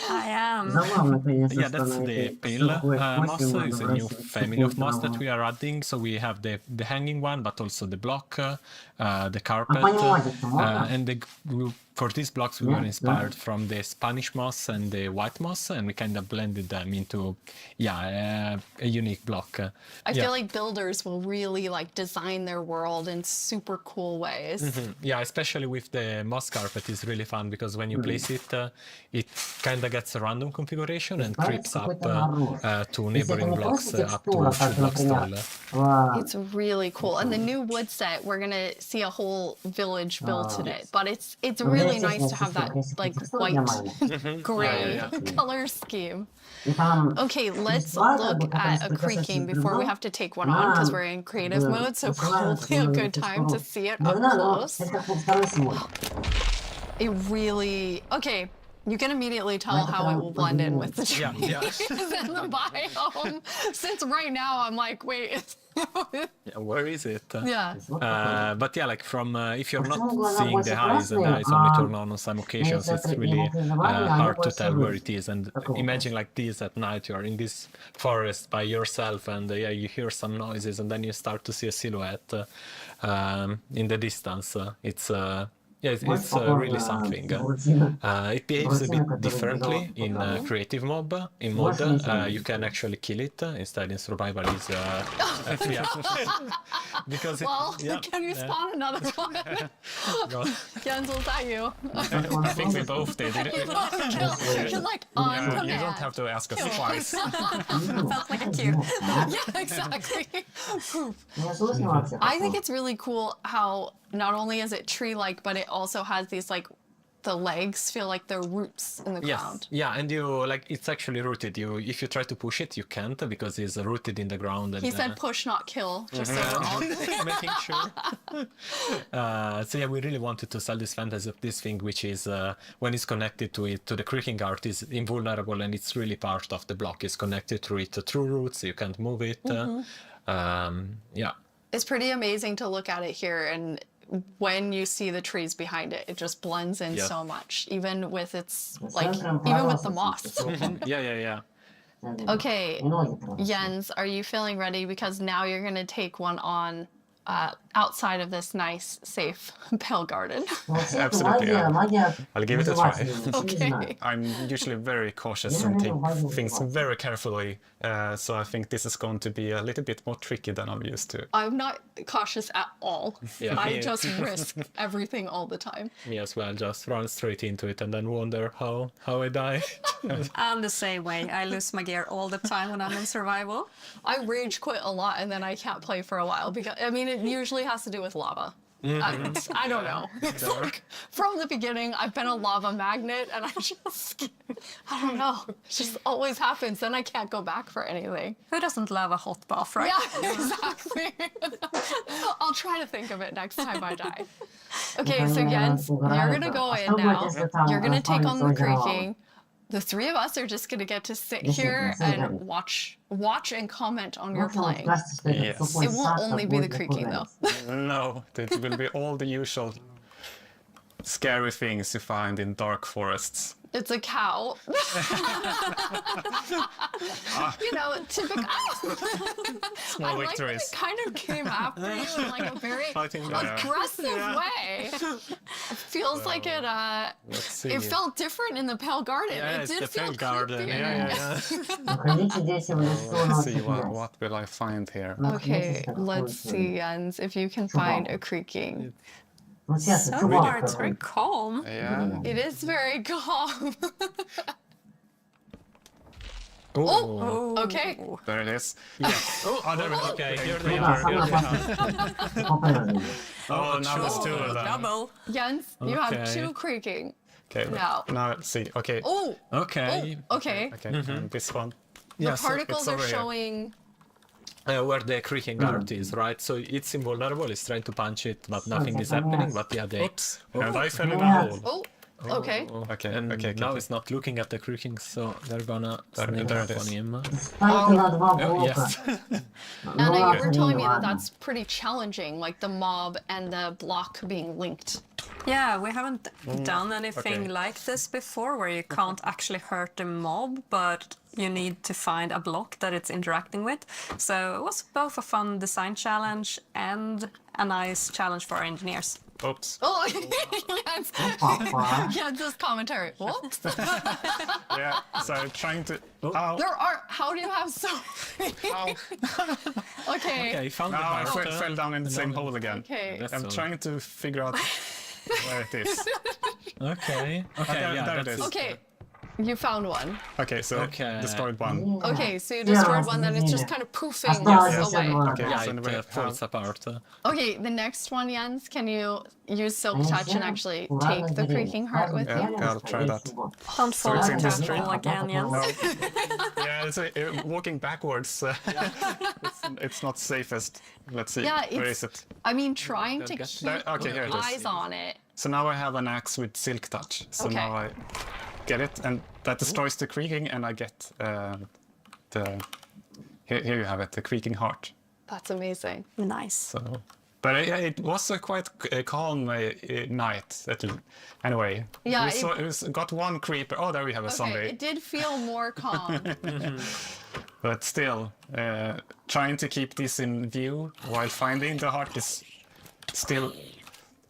S10: I am.
S2: Yeah, that's the pale moss. It's a new family of moss that we are adding. So we have the hanging one, but also the block, the carpet, and for these blocks we were inspired from the Spanish moss and the white moss, and we kind of blended them into a unique block.
S4: I feel like builders will really like design their world in super cool ways.
S2: Yeah, especially with the moss carpet is really fun because when you place it, it kind of gets a random configuration and creeps up to neighboring blocks up to 2 blocks tall.
S4: It's really cool. And the new wood set, we're gonna see a whole village built in it, but it's really nice to have that like white gray color scheme. Okay, let's look at a creaking before we have to take one on because we're in creative mode, so probably a good time to see it up close. It really, okay, you can immediately tell how it will blend in with the trees and the biome. Since right now I'm like, wait,
S2: where is it?
S4: Yeah.
S2: But yeah, like from if you're not seeing the eyes and the eyes only turn on some occasions, it's really hard to tell where it is. And imagine like this at night, you're in this forest by yourself, and you hear some noises, and then you start to see a silhouette in the distance. It's really something. It behaves a bit differently in creative mode. In mode, you can actually kill it. Instead, in survival, is because
S4: can you spawn another one? Jens, was that you?
S2: I think we both did.
S4: You're like on command.
S2: You don't have to ask us twice.
S4: Sounds like a cue. Yeah, exactly. I think it's really cool how not only is it tree-like, but it also has these like the legs feel like they're roots in the ground.
S2: Yeah, and you like it's actually rooted. If you try to push it, you can't because it's rooted in the ground. And,
S4: he said push, not kill, just so we're all
S2: making sure. So yeah, we really wanted to sell this fantasy of this thing, which is when it's connected to the creaking art, is invulnerable, and it's really part of the block. It's connected to it through roots. You can't move it.
S4: It's pretty amazing to look at it here, and when you see the trees behind it, it just blends in so much, even with its like, even with the moss.
S2: Yeah.
S4: Okay, Jens, are you feeling ready? Because now you're gonna take one on
S1: outside of this nice, safe pale garden.
S13: Absolutely. I'll give it a try.
S1: Okay.
S23: I'm usually very cautious and take things very carefully, so I think this is going to be a little bit more tricky than I'm used to.
S1: I'm not cautious at all.
S2: Yeah.
S1: I just risk everything all the time.
S2: Me as well, just run straight into it and then wonder how I die.
S10: I'm the same way. I lose my gear all the time when I'm in survival.
S1: I rage quit a lot and then I can't play for a while because, I mean, it usually has to do with lava. I don't know. It's like, from the beginning, I've been a lava magnet and I don't know. It just always happens. Then I can't go back for anything.
S10: Who doesn't love a hot bath, right?
S1: Yeah, exactly. I'll try to think of it next time I die. Okay, so Jens, you're going to go in now. You're going to take on the creaking. The three of us are just going to get to sit here and watch and comment on your playing.
S23: Yes.
S1: It won't only be the creaking, though.
S23: No, it will be all the usual scary things you find in dark forests.
S1: It's a cow. You know, typical.
S23: Small
S1: I
S23: victories.
S1: Like that it kind of came after you in like a very aggressive way. It feels like it. It felt different in the pale garden.
S23: Yeah,
S1: it did
S23: the
S1: feel
S23: pale garden.
S1: Yeah.
S23: Let's see what will I find here.
S1: Okay, let's see, Jens, if you can find a creaking.
S10: So far, it's very calm.
S23: Yeah.
S1: It is very calm.
S23: Oh,
S1: okay.
S23: There it is.
S2: Yes. There we go. Okay, here they
S23: are.
S2: Oh,
S23: now there's two of them.
S10: Double.
S1: Jens, you have two creaking.
S23: Okay,
S1: now
S23: let's see. Okay.
S1: Oh.
S2: Okay.
S1: Oh, okay.
S23: Okay, this one.
S1: The particles are showing.
S2: Where the creaking art is, right? So it's invulnerable, it's trying to punch it, but nothing is happening, but yeah, they...
S23: Oops, and I fell in a hole.
S1: Oh, okay.
S23: Okay,
S2: now it's not looking at the creaking, so they're gonna sneak
S23: there
S2: up
S23: it is.
S2: on him.
S1: Yes. Anna, you were telling me that that's pretty challenging, like the mob and the block being linked.
S10: Yeah, we haven't done anything like this before, where you can't actually hurt the mob, but you need to find a block that it's interacting with. So it was both a fun design challenge and a nice challenge for our engineers.
S23: Oops.
S1: Oh, yes. Yeah, just commentary. Whoops.
S23: Yeah, so trying to...
S1: How do you have so many? Okay.
S23: Found I fell down in the same hole again.
S1: Okay.
S23: I'm trying to figure out where it is.
S2: Okay,
S23: there it is.
S1: Okay. You found one.
S23: Okay, so destroyed one.
S1: Okay, so you destroyed one, then it's just kind of poofing away.
S23: Okay,
S2: yeah,
S23: so
S2: it falls apart.
S1: Okay, the next one, Jens, can you use Silk Touch and actually take the creaking heart with you?
S23: Yeah, I'll try that.
S10: Don't fall
S23: it's in
S10: into
S23: this
S10: the hole again, Jens.
S23: No. Yeah, it's walking backwards. It's not safest. Let's see.
S1: Yeah,
S23: where is it?
S1: I mean, trying to keep
S23: here it is.
S1: eyes on it.
S23: So now I have an axe with Silk Touch. So now I get it, and that destroys the creaking, and I get here you have it, the creaking heart.
S1: That's amazing.
S10: Nice.
S23: So, but it was a quite calm night. Anyway,
S1: yeah,
S23: it got one creeper. Oh, there we have a zombie.
S1: It did feel more calm.
S23: But still, trying to keep this in view while finding the heart is still...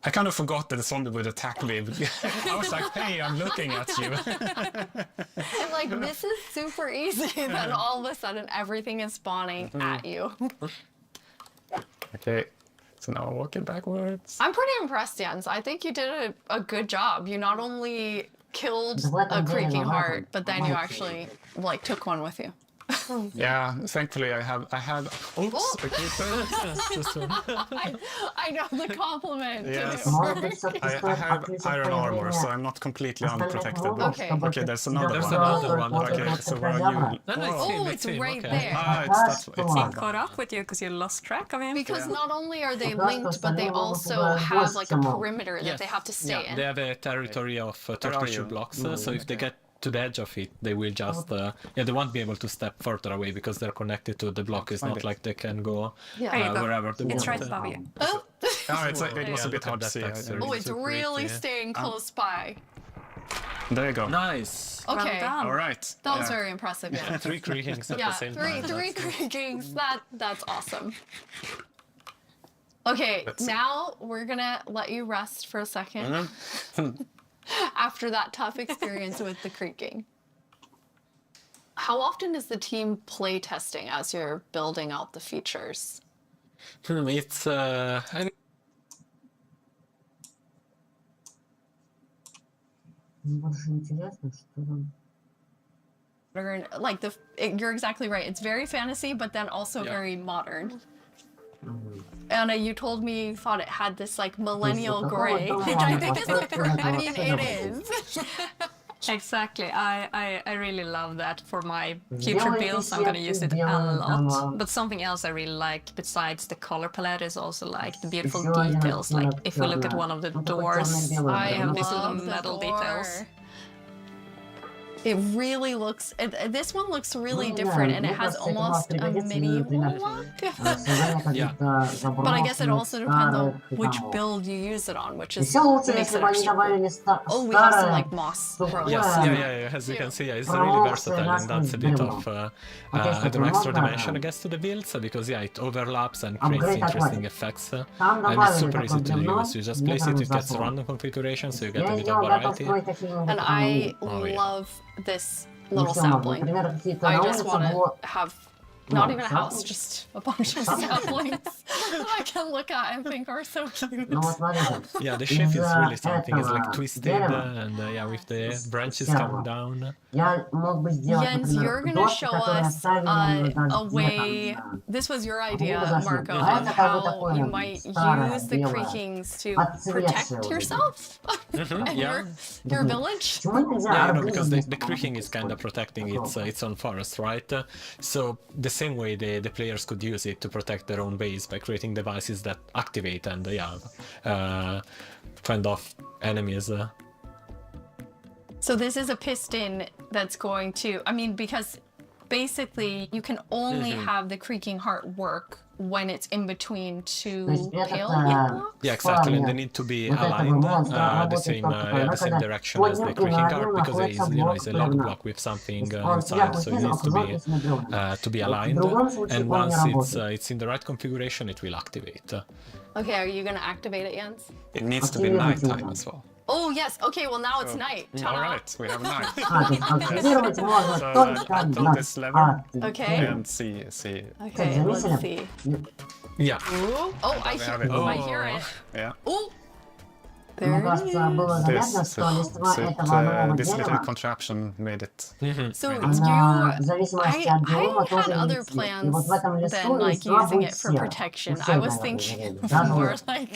S23: I kind of forgot that the zombie would attack me. I was like, hey, I'm looking at you.
S1: And like, this is super easy. Then all of a sudden, everything is spawning at you.
S23: Okay, so now I'm walking backwards.
S1: I'm pretty impressed, Jens. I think you did a good job. You not only killed a creaking heart, but then you actually like took one with you.
S23: Yeah, thankfully I had. Oops, a creeper.
S1: I know the compliment.
S23: Yes, I have iron armor, so I'm not completely unprotected. Okay, there's another one. Okay, so where are you?
S1: Oh, it's right there.
S23: It's
S10: he caught up with you because you lost track of him.
S1: Because not only are they linked, but they also have like a perimeter that they have to stay in.
S2: They have a territory of 32 blocks, so if they get to the edge of it, they will just they won't be able to step further away because they're connected to the block. It's not like they can go wherever they want.
S10: It's right above you.
S23: It was a bit hard to see.
S1: Oh, it's really staying close by.
S23: There you go.
S2: Nice.
S1: Okay.
S10: Well done.
S23: All right.
S1: That was very impressive. Yeah.
S2: 3 creakings at the same time.
S1: Three creakings. That's awesome. Okay, now we're gonna let you rest for a second after that tough experience with the creaking. How often is the team play testing as you're building out the features?
S2: It's
S9: Больше интересно, что там.
S1: Like you're exactly right. It's very fantasy, but then also very modern. Anna, you told me you thought it had this like millennial gray, which I think is the I mean, it is.
S10: Exactly. I really love that for my future builds. I'm gonna use it a lot. But something else I really like besides the color palette is also like the beautiful details. Like if we look at one of the doors, I have these little metal details.
S1: It really looks, this one looks really different and it has almost a medieval look. But I guess it also depends on which build you use it on, which is makes it extra cool. Oh, we have some like moss growth.
S2: Yes, as you can see, it's really versatile and adds a bit of an extra dimension, I guess, to the builds, because it overlaps and creates interesting effects. And it's super easy to use. You just place it gets a random configuration, so you get a bit of variety.
S1: And I love this little sapling. I just want to have not even a house, just a bunch of saplings I can look at and think are so cute.
S2: Yeah, the shape is really something. It's like twisted and with the branches coming down.
S1: Jens, you're going to show us a way, this was your idea, Marco, of how you might use the creakings to protect yourself and your village.
S2: Yeah, because the creaking is kind of protecting its own forest, right? So the same way the players could use it to protect their own base by creating devices that activate and fend off enemies.
S1: So this is a piston that's going to, I mean, because basically you can only have the creaking heart work when it's in between two pale blocks?
S2: Yeah, exactly, and they need to be aligned the same direction as the creaking heart, because it's a log block with something inside, so it needs to be aligned, and once it's in the right configuration, it will activate.
S1: Okay, are you going to activate it, Jens?
S23: It needs to be nighttime as well.
S1: Oh yes, okay, well now it's night.
S23: All right, we have night. So until this level, and see.
S1: Okay, let's see.
S2: Yeah.
S1: Ooh. Oh, I hear it.
S23: Yeah.
S1: Ooh.
S9: Мне кажется, было заметно, что листва этого
S23: this
S9: нового
S23: little
S9: дерева,
S23: contraption made it.
S1: So
S9: она в зависимости от биома тоже
S1: other
S9: есть. И
S1: plans
S9: вот в этом лесу
S1: than like
S9: листва
S1: using
S9: будет
S1: it for
S9: серой.
S1: protection.
S9: У
S1: I
S9: всех,
S1: was
S9: наверное,
S1: thinking
S9: даже
S1: more
S9: вот,
S1: like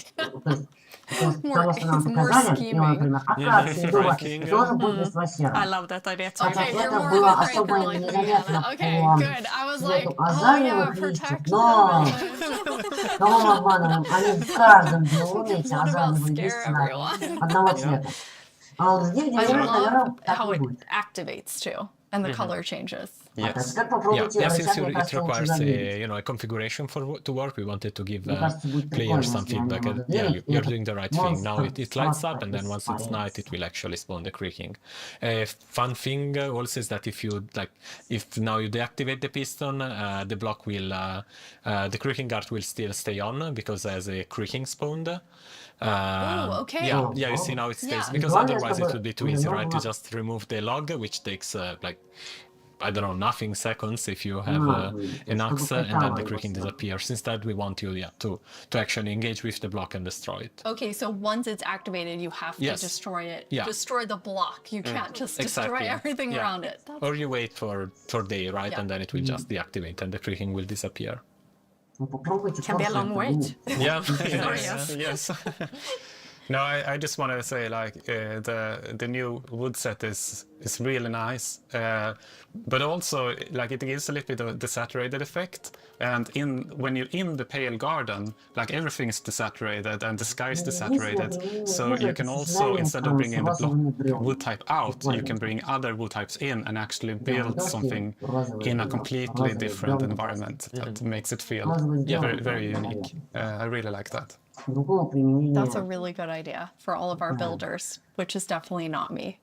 S9: того, что нам показали, и, например, акации дуба тоже будет листва серой.
S10: I love that idea too.
S9: Хотя это было особо незаметно по цвету азалиевых листьев, но кого мы обманываем, они в каждом биоме эти азалиевые листья одного цвета. А вот здесь,
S1: I
S9: наверное,
S1: love
S9: так
S1: how
S9: и
S1: it
S9: будет.
S1: activates too, and the color changes.
S2: Yes. Since it requires a configuration to work, we wanted to give players some feedback. You're doing the right thing. Now it lights up, and then once it's night, it will actually spawn the creaking. Fun thing also is that if now you deactivate the piston, the block will, the creaking art will still stay on because there's a creaking spawned.
S1: Oh, okay.
S2: Yeah, you see now it stays, because otherwise it would be too easy, right? To just remove the log, which takes I don't know, nothing seconds if you have an axe, and then the creaking disappears. Instead, we want you to actually engage with the block and destroy it.
S1: Okay, so once it's activated, you have to destroy it.
S2: Yeah.
S1: Destroy the block. You can't just destroy everything around it.
S2: Or you wait for day, right? And then it will just deactivate and the creaking will disappear.
S10: Can be a long wait.
S2: Yeah.
S10: Yes.
S23: No, I just want to say the new wood set is really nice, but also it gives a little bit of a desaturated effect. And when you're in the pale garden, everything is desaturated and the sky is desaturated. So you can also, instead of bringing the block wood type out, you can bring other wood types in and actually build something in a completely different environment that makes it feel very, very unique. I really like that.
S1: That's a really good idea for all of our builders, which is definitely not me.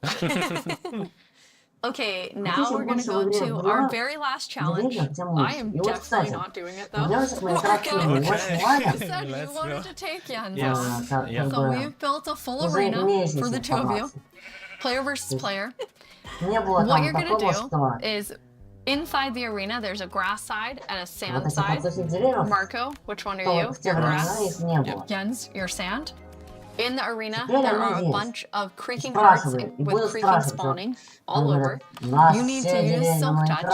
S1: Okay, now we're gonna go to our very last challenge. I am definitely not doing it though. Marco, you said you wanted to take Jens.
S2: Yes. Yeah.
S1: So we've built a full arena for the two of you. Player versus player. What you're gonna do is inside the arena there's a grass side and a sand side. Marco, which one are you? Your grass. Jens, your sand. In the arena, there are a bunch of creaking hearts with creaking spawning all over. You need to use Silk Touch,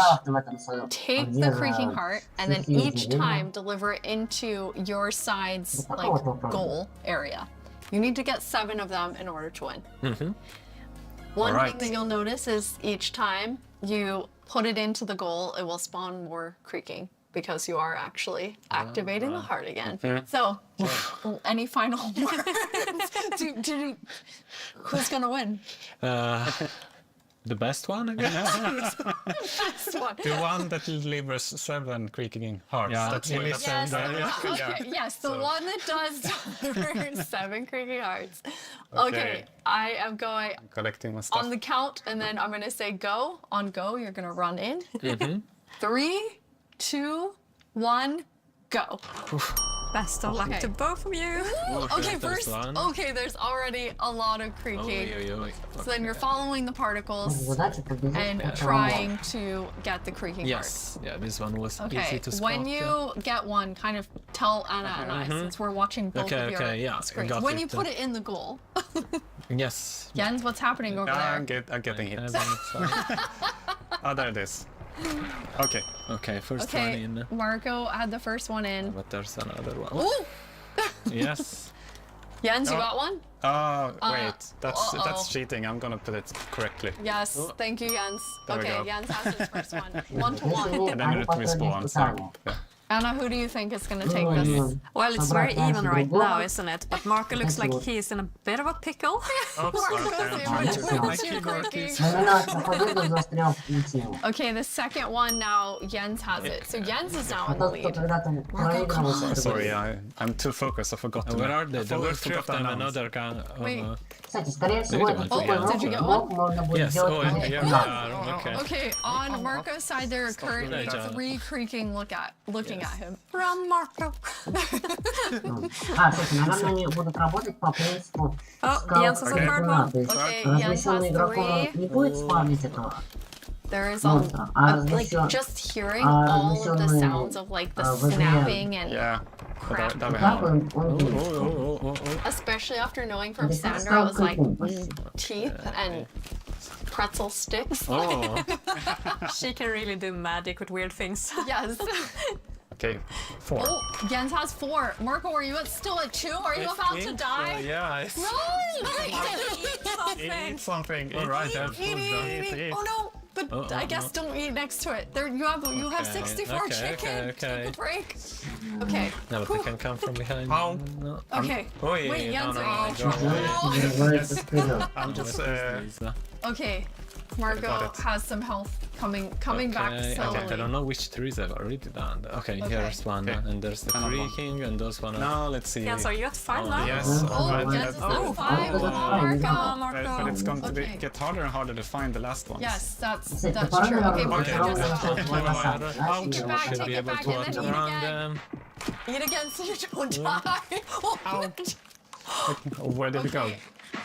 S1: take the creaking heart, and then each time deliver it into your side's like goal area. You need to get 7 of them in order to win. One thing that you'll notice is each time you put it into the goal, it will spawn more creaking, because you are actually activating the heart again. So, any final words? Who's gonna win?
S2: The best one, I guess.
S1: Best one.
S23: The one that delivers 7 creaking hearts.
S2: Yeah,
S23: That's what
S1: Yes, the one that does deliver 7 creaking hearts. Okay, I am going
S23: collecting my stuff.
S1: on the count, and then I'm gonna say go. On go, you're gonna run in. 3, 2, 1, go.
S10: Best of luck to both of you.
S1: Okay, first, there's already a lot of creaking. So then you're following the particles and trying to get the creaking
S2: Yes, yeah, this one was easy to spot.
S1: When you get one, kind of tell Anna and I, since we're watching both of your screens. When you put it in the goal.
S2: Yes.
S1: Jens, what's happening over there?
S23: I'm getting hit. Oh, there it is. Okay, first one in.
S1: Marco had the first one in.
S2: But there's another one.
S1: Ooh!
S2: Yes.
S1: Jens, you got one?
S23: Oh, wait. That's cheating. I'm gonna put it correctly.
S1: Yes, thank you, Jens. Okay, Jens has his first one. 1 to 1.
S23: And then it respawns. So,
S1: Anna, who do you think is going to take this?
S10: Well, it's very even right now, isn't it? But Marco looks like he's in a bit of a pickle.
S1: Okay, the second one now, Jens has it. So Jens is now in the lead. Marco, come on.
S23: Sorry, I'm too focused. I forgot.
S2: Where are they? There were 3 of them, another gun.
S1: Wait.
S2: Did
S1: you get one?
S2: Yes, yeah, okay.
S1: Okay, on Marco's side, there are currently 3 creaking looking at him.
S10: Run, Marco.
S1: Jens has a third one. Okay, Jens has 3. There is like just hearing all of the sounds of like the snapping and crap. Especially after knowing from Sandra, it was like teeth and pretzel sticks.
S10: She can really do magic with weird things.
S1: Yes.
S23: Okay, 4.
S1: Oh, Jens has 4. Marco, are you still at 2? Are you about to die?
S23: Yeah.
S1: Eat
S23: something.
S2: All right,
S1: eat. Oh no! But I guess don't eat next to it. There, you have 64 chicken. Take a break. Okay.
S2: No, but they can come from behind.
S23: No.
S1: Okay. Wait, Jens.
S23: I'm just.
S1: Okay. Marco has some health coming back slowly.
S2: Okay, I don't know which 3s I've already done. Okay, here's one, and there's the creaking, and those one.
S23: No, let's see.
S10: Jens, are you at 5 now?
S23: Yes.
S1: Jens is at 5. Marco.
S23: But it's going to get harder and harder to find the last ones.
S1: Yes, that's true. Okay, Marco.
S2: Should be able to walk around them.
S1: Eat again so you don't die.
S23: Where did it go?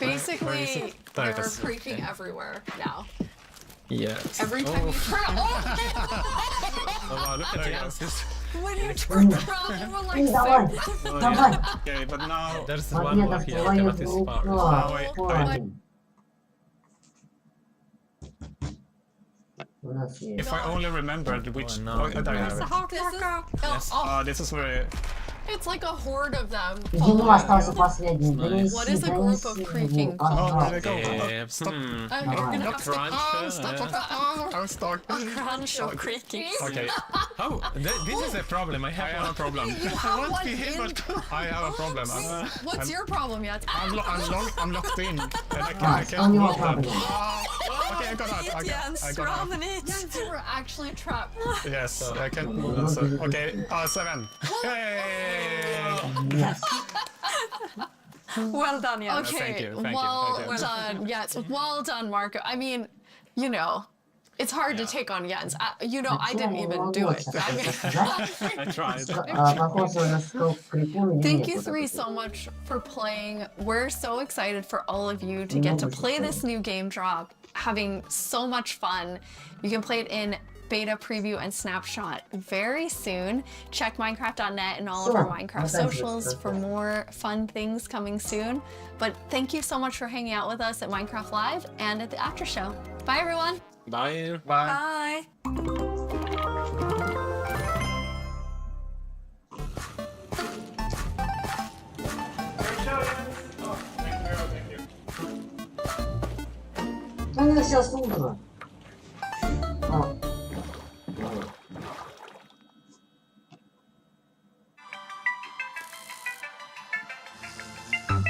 S1: Basically, they're creaking everywhere now.
S2: Yes.
S1: Every time you turn
S2: look at Jens.
S1: When you turn around, you were like
S23: Okay, but now
S2: there's one more here. That is far.
S23: If I only remembered which. This is where.
S1: It's like a horde of them. What is a group of creaking called?
S23: There they go.
S1: Stop.
S23: I'm stuck.
S10: A crunch of creaking.
S23: Okay.
S2: Oh, this is a problem. I have a problem.
S23: I won't be able to. I have a problem.
S1: What's your problem yet?
S23: I'm locked in. And I can't move them. Okay, I got out.
S10: Jens, run and eat.
S1: Jens, you were actually trapped.
S23: Yes, I can't move them. So, okay, 7. Hey!
S9: Yes.
S10: Well done, Jens.
S1: Okay,
S23: Thank you.
S1: well done. Yes, well done, Marco. I mean, you know, it's hard to take on Jens. You know, I didn't even do it. I mean,
S2: I tried.
S1: Thank you three so much for playing. We're so excited for all of you to get to play this new game drop, having so much fun. You can play it in beta preview and snapshot very soon. Check Minecraft.net and all of our Minecraft socials for more fun things coming soon. But thank you so much for hanging out with us at Minecraft Live and at the after show. Bye everyone.
S2: Bye.
S10: Bye.
S9: Ну, сейчас утро.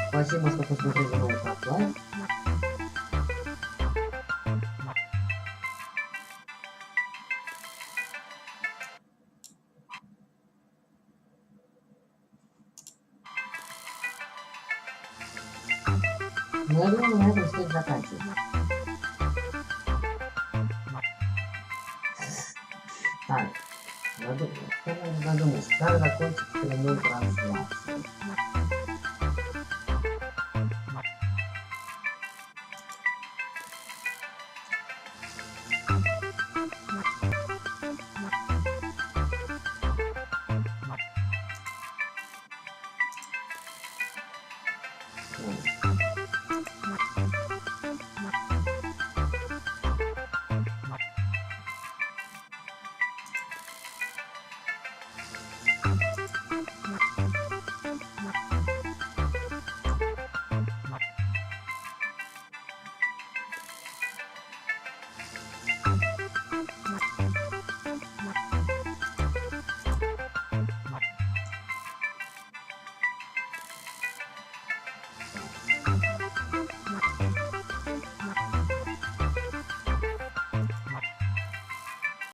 S9: Спасибо, что посмотрели Minecraft Live. Ну, я думаю, на этом стоит заканчивать. Так, задумаюсь, как закончить прямую трансляцию.